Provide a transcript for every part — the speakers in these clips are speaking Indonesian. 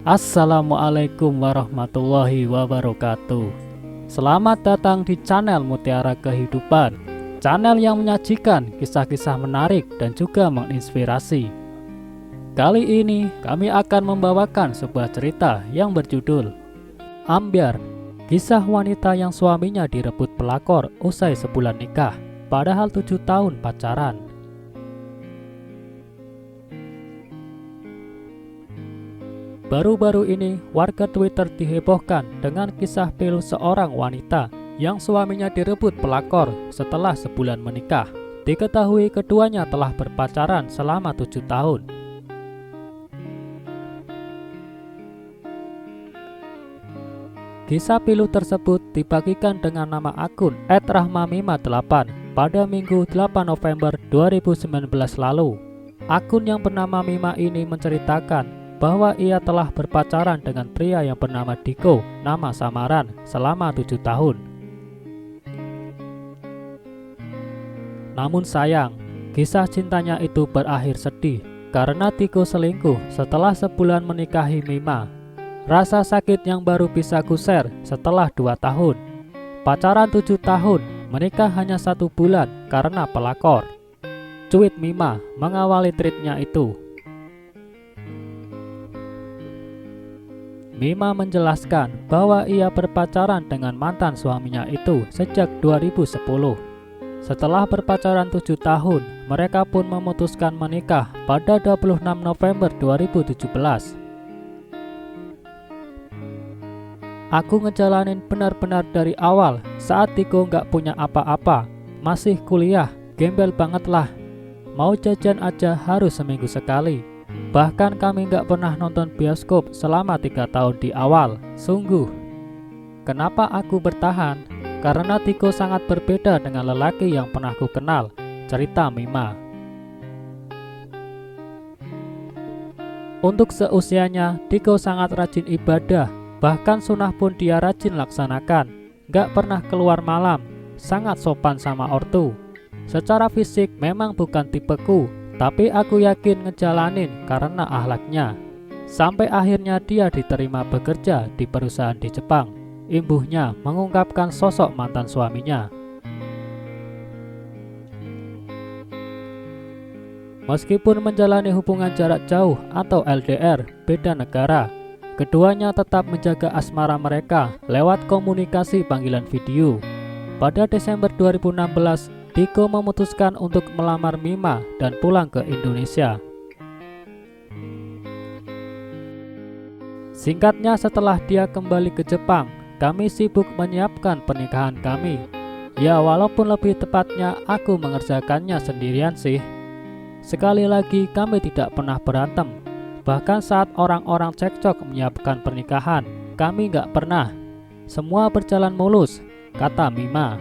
Assalamualaikum warahmatullahi wabarakatuh. Selamat datang di channel Mutiara Kehidupan, channel yang menyajikan kisah-kisah menarik dan juga menginspirasi. Kali ini kami akan membawakan sebuah cerita yang berjudul Ambyar, kisah wanita yang suaminya direbut pelakor usai sebulan nikah, padahal 7 tahun pacaran. Baru-baru ini, warga Twitter dihebohkan dengan kisah pilu seorang wanita yang suaminya direbut pelakor setelah sebulan menikah. Diketahui keduanya telah berpacaran selama 7 tahun. Kisah pilu tersebut dibagikan dengan nama akun @rahmamima8 pada Minggu 8 November 2019 lalu. Akun yang bernama Mima ini menceritakan bahwa ia telah berpacaran dengan pria yang bernama Diko, nama samaran, selama 7 tahun. Namun sayang, kisah cintanya itu berakhir sedih karena Diko selingkuh setelah sebulan menikahi Mima. Rasa sakit yang baru bisa ku-share setelah 2 tahun. Pacaran 7 tahun, menikah hanya 1 bulan karena pelakor. Cuit Mima mengawali tweetnya itu. Mima menjelaskan bahwa ia berpacaran dengan mantan suaminya itu sejak 2010. Setelah berpacaran 7 tahun, mereka pun memutuskan menikah pada 26 November 2017. Aku ngejalanin benar-benar dari awal saat Diko nggak punya apa-apa, masih kuliah, gembel banget lah. Mau jajan aja harus seminggu sekali. Bahkan kami nggak pernah nonton bioskop selama 3 tahun di awal. Sungguh, kenapa aku bertahan? Karena Diko sangat berbeda dengan lelaki yang pernah ku kenal, cerita Mima. Untuk seusianya, Diko sangat rajin ibadah. Bahkan sunnah pun dia rajin laksanakan. Nggak pernah keluar malam, sangat sopan sama ortu. Secara fisik memang bukan tipeku, tapi aku yakin ngejalanin karena akhlaknya. Sampai akhirnya dia diterima bekerja di perusahaan di Jepang. Imbuhnya mengungkapkan sosok mantan suaminya. Meskipun menjalani hubungan jarak jauh atau LDR, beda negara, keduanya tetap menjaga asmara mereka lewat komunikasi panggilan video. Pada Desember 2016, Diko memutuskan untuk melamar Mima dan pulang ke Indonesia. Singkatnya, setelah dia kembali ke Jepang, kami sibuk menyiapkan pernikahan kami. Ya, walaupun lebih tepatnya aku mengerjakannya sendirian sih. Sekali lagi, kami tidak pernah berantem. Bahkan saat orang-orang cekcok menyiapkan pernikahan, kami nggak pernah. Semua berjalan mulus, kata Mima.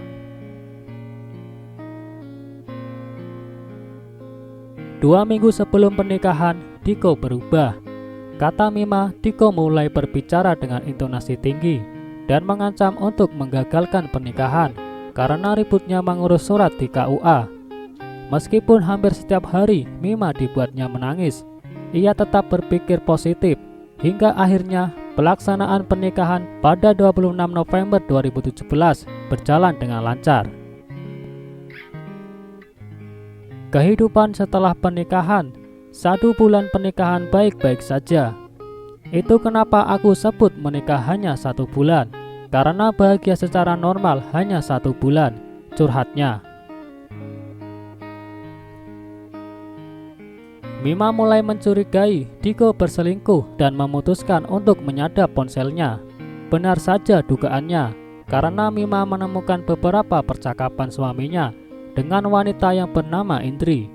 2 minggu sebelum pernikahan, Diko berubah. Kata Mima, Diko mulai berbicara dengan intonasi tinggi dan mengancam untuk menggagalkan pernikahan karena ributnya mengurus surat di KUA. Meskipun hampir setiap hari Mima dibuatnya menangis, ia tetap berpikir positif hingga akhirnya pelaksanaan pernikahan pada 26 November 2017 berjalan dengan lancar. Kehidupan setelah pernikahan, 1 bulan pernikahan baik-baik saja. Itu kenapa aku sebut menikah hanya 1 bulan, karena bahagia secara normal hanya 1 bulan, curhatnya. Mima mulai mencurigai Diko berselingkuh dan memutuskan untuk menyadap ponselnya. Benar saja dugaannya, karena Mima menemukan beberapa percakapan suaminya dengan wanita yang bernama Indri.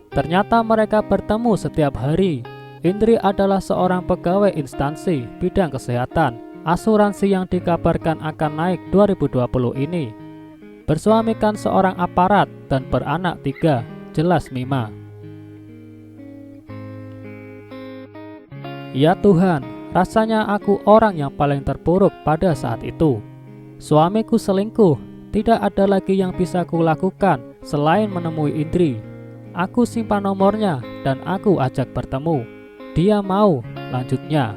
Ternyata mereka bertemu setiap hari. Indri adalah seorang pegawai instansi bidang kesehatan asuransi yang dikabarkan akan naik 2020 ini. Bersuamikan seorang aparat dan beranak 3, jelas Mima. Ya Tuhan, rasanya aku orang yang paling terpuruk pada saat itu. Suamiku selingkuh, tidak ada lagi yang bisa kulakukan selain menemui Indri. Aku simpan nomornya dan aku ajak bertemu. Dia mau, lanjutnya.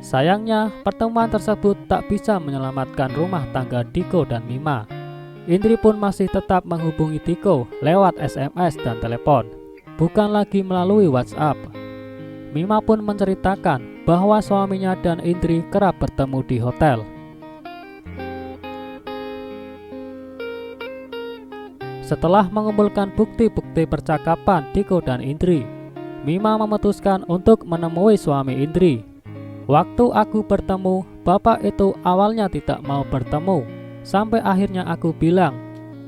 Sayangnya, pertemuan tersebut tak bisa menyelamatkan rumah tangga Diko dan Mima. Indri pun masih tetap menghubungi Diko lewat SMS dan telepon, bukan lagi melalui WhatsApp. Mima pun menceritakan bahwa suaminya dan Indri kerap bertemu di hotel. Setelah mengumpulkan bukti-bukti percakapan Diko dan Indri, Mima memutuskan untuk menemui suami Indri. Waktu aku bertemu, bapak itu awalnya tidak mau bertemu, sampai akhirnya aku bilang,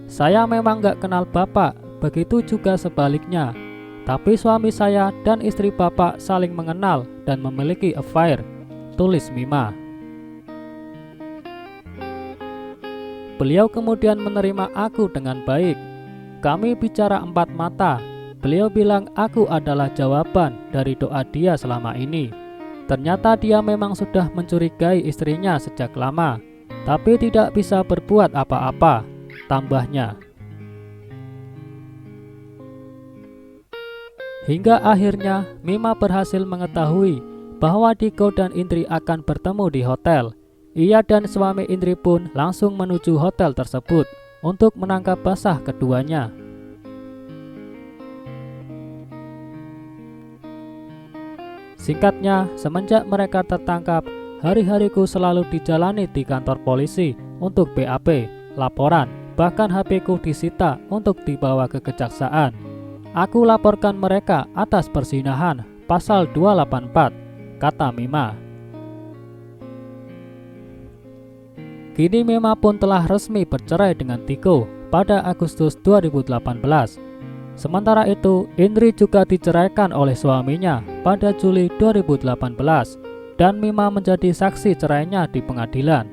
saya memang gak kenal bapak, begitu juga sebaliknya. Tapi suami saya dan istri bapak saling mengenal dan memiliki affair, tulis Mima. Beliau kemudian menerima aku dengan baik. Kami bicara empat mata. Beliau bilang aku adalah jawaban dari doa dia selama ini. Ternyata dia memang sudah mencurigai istrinya sejak lama, tapi tidak bisa berbuat apa-apa, tambahnya. Hingga akhirnya Mima berhasil mengetahui bahwa Diko dan Indri akan bertemu di hotel. Ia dan suami Indri pun langsung menuju hotel tersebut untuk menangkap basah keduanya. Singkatnya, semenjak mereka tertangkap, hari-hariku selalu dijalani di kantor polisi untuk BAP, laporan, bahkan HP-ku disita untuk dibawa ke kejaksaan. Aku laporkan mereka atas perzinahan, pasal 284, kata Mima. Kini Mima pun telah resmi bercerai dengan Diko pada Agustus 2018. Sementara itu, Indri juga diceraikan oleh suaminya pada Juli 2018 dan Mima menjadi saksi cerainya di pengadilan.